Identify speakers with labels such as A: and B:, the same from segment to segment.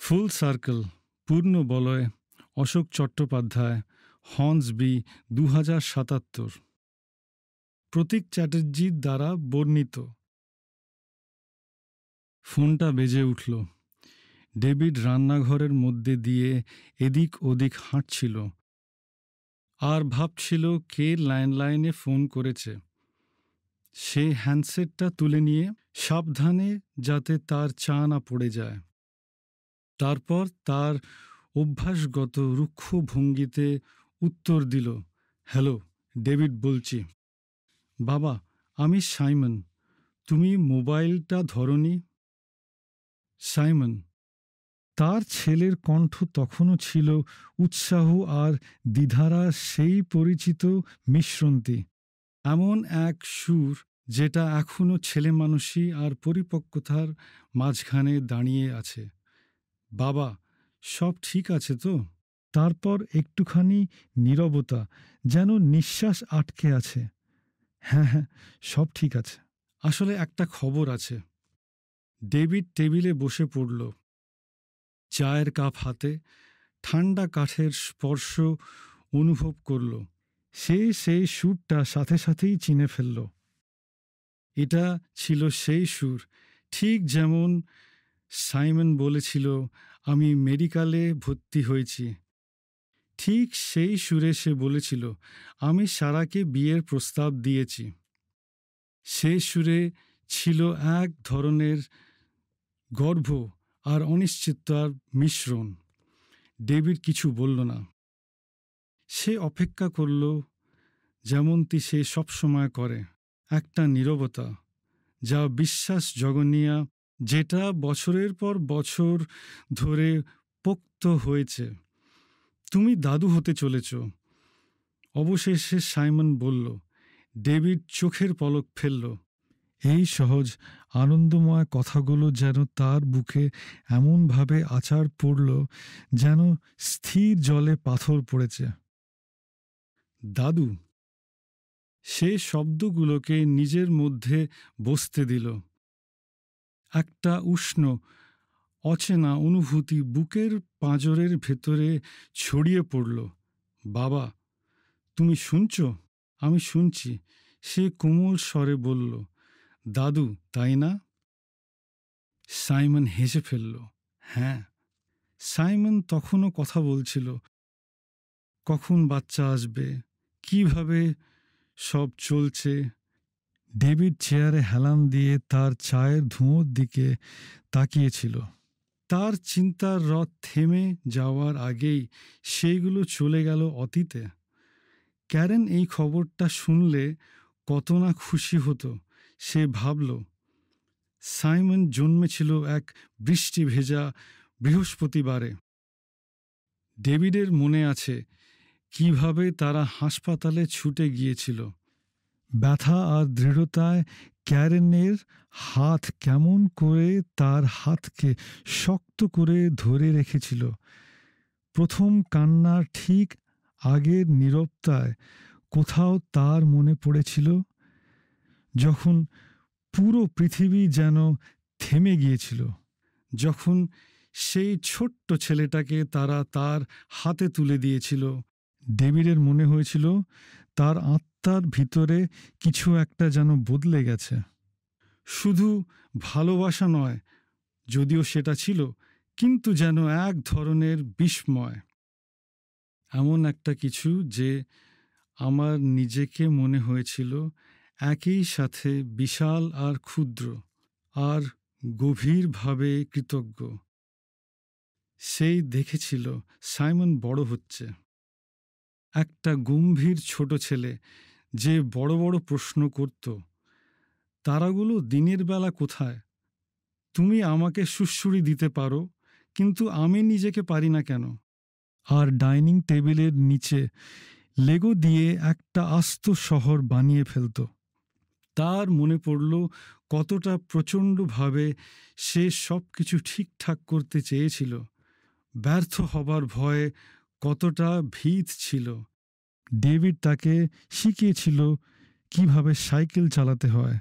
A: ফুল circle, পূর্ণ বলয়, অশোক চট্টোপাধ্যায়, হর্নসবি, 2077। প্রতীক চ্যাটার্জির দ্বারা বর্ণিত। ফোনটা বেজে উঠল। ডেভিড রান্নাঘরের মধ্যে দিয়ে এদিক ওদিক হাঁটছিল আর ভাবছিল কে ল্যান্ডলাইনে ফোন করেছে। সে হ্যান্ডসেটটা তুলে নিয়ে সাবধানে যাতে তার চা না পড়ে যায়। তারপর তার অভ্যাসগত রুক্ষ ভঙ্গিতে উত্তর দিল, হ্যালো, ডেভিড বলছি। বাবা, আমি সাইমন। তুমি মোবাইলটা ধরনি? সাইমন। তার ছেলের কণ্ঠ তখনও ছিল উৎসাহ আর দ্বিধারা সেই পরিচিত মিশ্রণটি, এমন এক সুর যেটা এখনও ছেলেমানুষি আর পরিপক্কতার মাঝখানে দাঁড়িয়ে আছে। বাবা, সব ঠিক আছে তো? তারপর একটুখানি নীরবতা, যেন নিঃশ্বাস আটকে আছে। হ্যাঁ হ্যাঁ, সব ঠিক আছে। আসলে একটা খবর আছে। ডেভিড টেবিলে বসে পড়ল, চায়ের কাপ হাতে, ঠান্ডা কাঠের স্পর্শ অনুভব করল। সে সেই সুরটা সাথে সাথেই চিনে ফেলল। এটা ছিল সেই সুর, ঠিক যেমন সাইমন বলেছিল, আমি মেডিকেলে ভর্তি হয়েছি। ঠিক সেই সুরে সে বলেছিল, আমি সারাকে বিয়ের প্রস্তাব দিয়েছি। সে সুরে ছিল এক ধরনের গর্ব আর অনিশ্চয়তার মিশ্রণ। ডেভিড কিছু বলল না। সে অপেক্ষা করল, যেমনটি সে সবসময় করে, একটা নীরবতা, যা বিশ্বাস জগনিয়া, যেটা বছরের পর বছর ধরে পোক্ত হয়েছে। তুমি দাদু হতে চলেছ। অবশেষে সাইমন বলল। ডেভিড চোখের পলক ফেলল। এই সহজ আনন্দময় কথাগুলো যেন তার বুকে এমনভাবে আছাড় পড়ল, যেন স্থির জলে পাথর পড়েছে। দাদু। সে শব্দগুলোকে নিজের মধ্যে বসতে দিল। একটা উষ্ণ অচেনা অনুভূতি বুকের পাঁজরের ভেতরে ছড়িয়ে পড়ল। বাবা, তুমি শুনছ? আমি শুনছি, সে কোমল স্বরে বলল। দাদু, তাই না? সাইমন হেসে ফেলল। হ্যাঁ। সাইমন তখনও কথা বলছিল। কখন বাচ্চা আসবে, কিভাবে সব চলছে। ডেভিড চেয়ারে হেলান দিয়ে তার চায়ের ধোঁয়ার দিকে তাকিয়েছিল। তার চিন্তার রথ থেমে যাওয়ার আগেই সেইগুলো চলে গেল অতীতে। ক্যারেন এই খবরটা শুনলে কত না খুশি হতো সে ভাবল। সাইমন জন্মেছিল এক বৃষ্টি ভেজা বৃহস্পতিবারে। ডেভিডের মনে আছে কিভাবে তারা হাসপাতালে ছুটে গিয়েছিল। ব্যথা আর দৃঢ়তায় ক্যারেনের হাত কেমন করে তার হাতকে শক্ত করে ধরে রেখেছিল। প্রথম কান্নার ঠিক আগের নীরবতায় কোথাও তার মনে পড়েছিল, যখন পুরো পৃথিবী যেন থেমে গিয়েছিল, যখন সেই ছোট্ট ছেলেটাকে তারা তার হাতে তুলে দিয়েছিল। ডেভিডের মনে হয়েছিল তার আত্মার ভিতরে কিছু একটা যেন বদলে গেছে। শুধু ভালোবাসা নয়, যদিও সেটা ছিল, কিন্তু যেন এক ধরনের বিস্ময়, এমন একটা কিছু যে আমার নিজেকে মনে হয়েছিল একই সাথে বিশাল আর ক্ষুদ্র আর গভীরভাবে কৃতজ্ঞ। সেই দেখেছিল সাইমন বড় হচ্ছে, একটা গম্ভীর ছোট ছেলে যে বড় বড় প্রশ্ন করত। তারাগুলো দিনের বেলা কোথায়? তুমি আমাকে সুড়সুড়ি দিতে পারো, কিন্তু আমি নিজেকে পারি না কেন? আর ডাইনিং টেবিলের নিচে লেগো দিয়ে একটা আস্ত শহর বানিয়ে ফেলত। তার মনে পড়ল কতটা প্রচণ্ডভাবে সে সব কিছু ঠিকঠাক করতে চেয়েছিল। ব্যর্থ হবার ভয়ে কতটা ভীত ছিল। ডেভিড তাকে শিখিয়েছিল কিভাবে সাইকেল চালাতে হয়,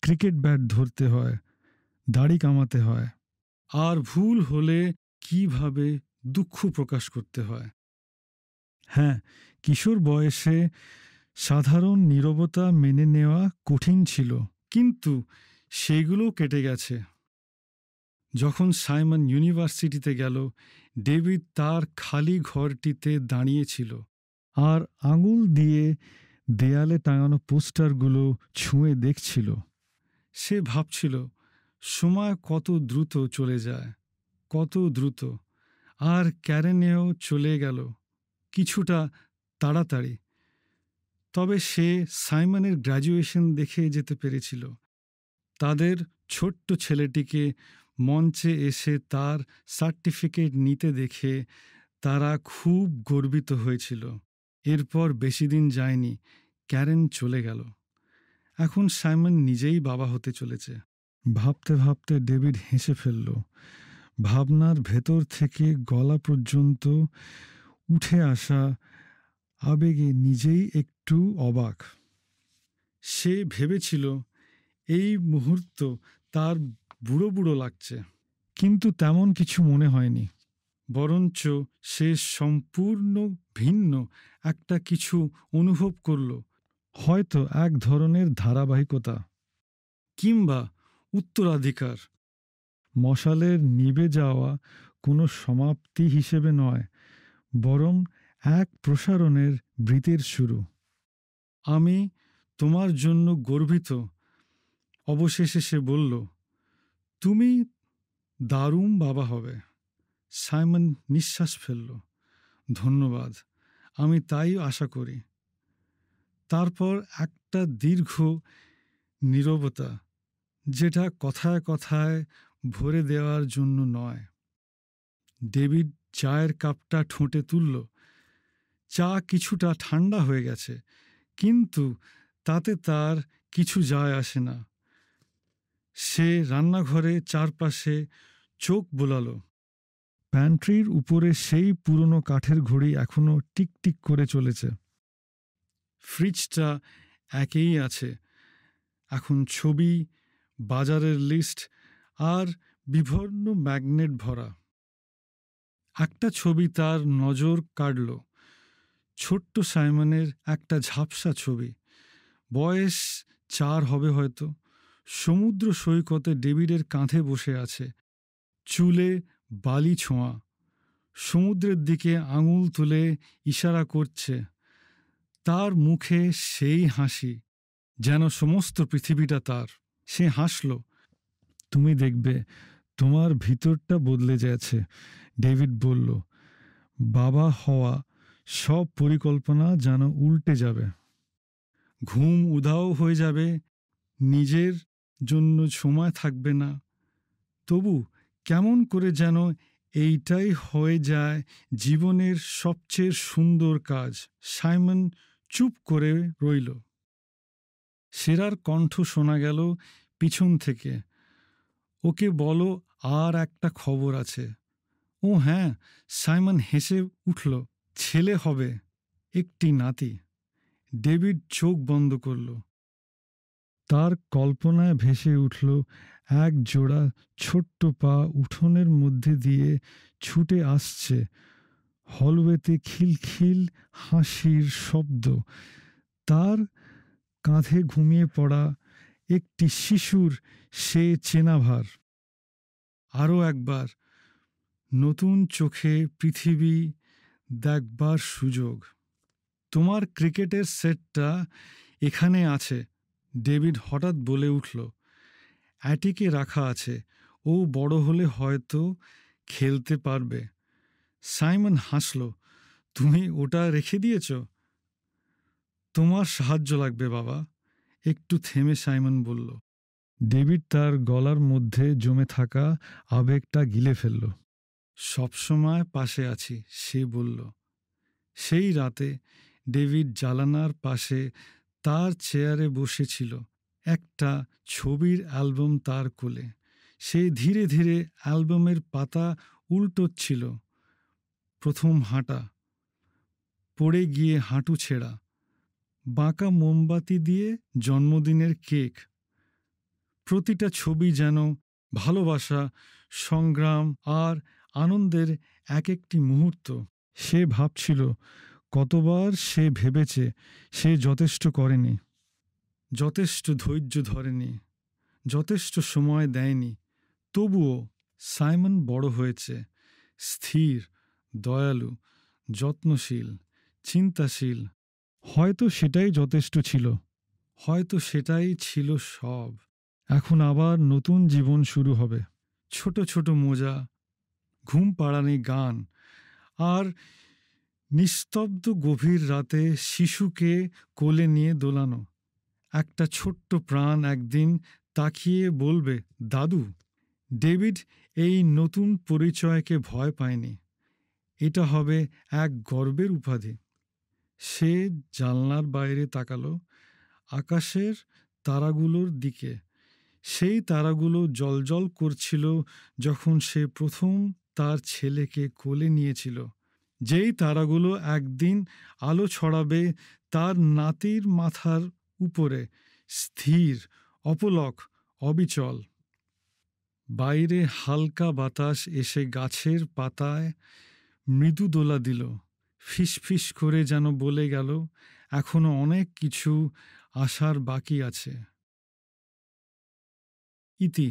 A: ক্রিকেট ব্যাট ধরতে হয়, দাড়ি কামাতে হয়, আর ভুল হলে কিভাবে দুঃখ প্রকাশ করতে হয়। হ্যাঁ, কিশোর বয়সে সাধারণ নীরবতা মেনে নেওয়া কঠিন ছিল, কিন্তু সেগুলো কেটে গেছে। যখন সাইমন ইউনিভার্সিটিতে গেল, ডেভিড তার খালি ঘরটিতে দাঁড়িয়েছিল আর আঙুল দিয়ে দেয়ালে টাঙানো পোস্টারগুলো ছুঁয়ে দেখছিল। সে ভাবছিল, সময় কত দ্রুত চলে যায়, কত দ্রুত। আর ক্যারেনেও চলে গেল কিছুটা তাড়াতাড়ি। তবে সে সাইমনের গ্র্যাজুয়েশন দেখে যেতে পেরেছিল। তাদের ছোট্ট ছেলেটিকে মঞ্চে এসে তার সার্টিফিকেট নিতে দেখে তারা খুব গর্বিত হয়েছিল। এরপর বেশি দিন যায়নি, ক্যারেন চলে গেল। এখন সাইমন নিজেই বাবা হতে চলেছে। ভাবতে ভাবতে ডেভিড হেসে ফেলল। ভাবনার ভেতর থেকে গলা পর্যন্ত উঠে আসা আবেগে নিজেই একটু অবাক। সে ভেবেছিল এই মুহূর্ত তার বুড়ো বুড়ো লাগছে, কিন্তু তেমন কিছু মনে হয়নি। বরঞ্চ সে সম্পূর্ণ ভিন্ন একটা কিছু অনুভব করল, হয়তো এক ধরনের ধারাবাহিকতা কিংবা উত্তরাধিকার। মশালের নিভে যাওয়া কোনো সমাপ্তি হিসেবে নয়, বরং এক প্রসারণের বৃত্তের শুরু। আমি তোমার জন্য গর্বিত, অবশেষে সে বলল। তুমি দারুণ বাবা হবে। সাইমন নিঃশ্বাস ফেলল। ধন্যবাদ, আমি তাই আশা করি। তারপর একটা দীর্ঘ নীরবতা, যেটা কথায় কথায় ভরে দেওয়ার জন্য নয়। ডেভিড চায়ের কাপটা ঠোঁটে তুলল। চা কিছুটা ঠান্ডা হয়ে গেছে, কিন্তু তাতে তার কিছু যায় আসে না। সে রান্নাঘরে চারপাশে চোখ বোলালো। প্যান্ট্রির উপরে সেই পুরনো কাঠের ঘড়ি এখনো টিকটিক করে চলেছে। ফ্রিজটা একেই আছে, এখন ছবি, বাজারের লিস্ট আর বিভিন্ন ম্যাগনেট ভরা। একটা ছবি তার নজর কাড়ল। ছোট্ট সাইমনের একটা ঝাপসা ছবি, বয়স 4 হবে হয়তো। সমুদ্র সৈকতে ডেভিডের কাঁধে বসে আছে, চুলে বালি ছোঁয়া, সমুদ্রের দিকে আঙুল তুলে ইশারা করছে। তার মুখে সেই হাসি, যেন সমস্ত পৃথিবীটা তার। সে হাসল। তুমি দেখবে তোমার ভিতরটা বদলে যাচ্ছে, ডেভিড বলল। বাবা হওয়া সব পরিকল্পনা যেন উল্টে যাবে। ঘুম উধাও হয়ে যাবে, নিজের জন্য সময় থাকবে না। তবু কেমন করে যেন এইটাই হয়ে যায় জীবনের সবচেয়ে সুন্দর কাজ। সাইমন চুপ করে রইল। সেরার কণ্ঠ শোনা গেল পিছন থেকে। ওকে বলো, আর একটা খবর আছে। ও হ্যাঁ, সাইমন হেসে উঠল। ছেলে হবে, একটি নাতি। ডেভিড চোখ বন্ধ করল। তার কল্পনায় ভেসে উঠল এক জোড়া ছোট্ট পা উঠোনের মধ্যে দিয়ে ছুটে আসছে, হলওয়েতে খিলখিল হাসির শব্দ, তার কাঁধে ঘুমিয়ে পড়া একটি শিশুর সে চেনা ভার। আরও একবার নতুন চোখে পৃথিবী দেখবার সুযোগ। তোমার ক্রিকেটের সেটটা এখানে আছে, ডেভিড হঠাৎ বলে উঠল। অ্যাটিকে রাখা আছে, ও বড় হলে হয়তো খেলতে পারবে। সাইমন হাসল। তুমি ওটা রেখে দিয়েছ? তোমার সাহায্য লাগবে বাবা, একটু থেমে সাইমন বলল। ডেভিড তার গলার মধ্যে জমে থাকা আবেগটা গিলে ফেলল। সবসময় পাশে আছি, সে বলল। সেই রাতে ডেভিড জানালার পাশে তার চেয়ারে বসেছিল, একটা ছবির অ্যালবাম তার কোলে। সে ধীরে ধীরে অ্যালবামের পাতা উল্টোচ্ছিল। প্রথম হাঁটা, পড়ে গিয়ে হাঁটু ছেঁড়া, বাঁকা মোমবাতি দিয়ে জন্মদিনের কেক। প্রতিটা ছবি যেন ভালোবাসা, সংগ্রাম আর আনন্দের এক একটি মুহূর্ত। সে ভাবছিল কতবার সে ভেবেছে সে যথেষ্ট করেনি, যথেষ্ট ধৈর্য ধরেনি, যথেষ্ট সময় দেয়নি। তবুও সাইমন বড় হয়েছে, স্থির, দয়ালু, যত্নশীল, চিন্তাশীল। হয়তো সেটাই যথেষ্ট ছিল, হয়তো সেটাই ছিল সব। এখন আবার নতুন জীবন শুরু হবে। ছোট ছোট মোজা, ঘুম পাড়ানি গান, আর নিস্তব্ধ গভীর রাতে শিশুকে কোলে নিয়ে দোলানো। একটা ছোট্ট প্রাণ একদিন তাকিয়ে বলবে, দাদু। ডেভিড এই নতুন পরিচয়কে ভয় পায়নি। এটা হবে এক গর্বের উপাধি। সে জানলার বাইরে তাকালো, আকাশের তারাগুলোর দিকে। সেই তারাগুলো জ্বলজ্বল করছিল যখন সে প্রথম তার ছেলেকে কোলে নিয়েছিল। যেই তারাগুলো একদিন আলো ছড়াবে তার নাতির মাথার উপরে, স্থির, অপলক, অবিচল। বাইরে হালকা বাতাস এসে গাছের পাতায় মৃদু দোলা দিল, ফিসফিস করে যেন বলে গেল, এখনো অনেক কিছু আসার বাকি আছে। ইতি।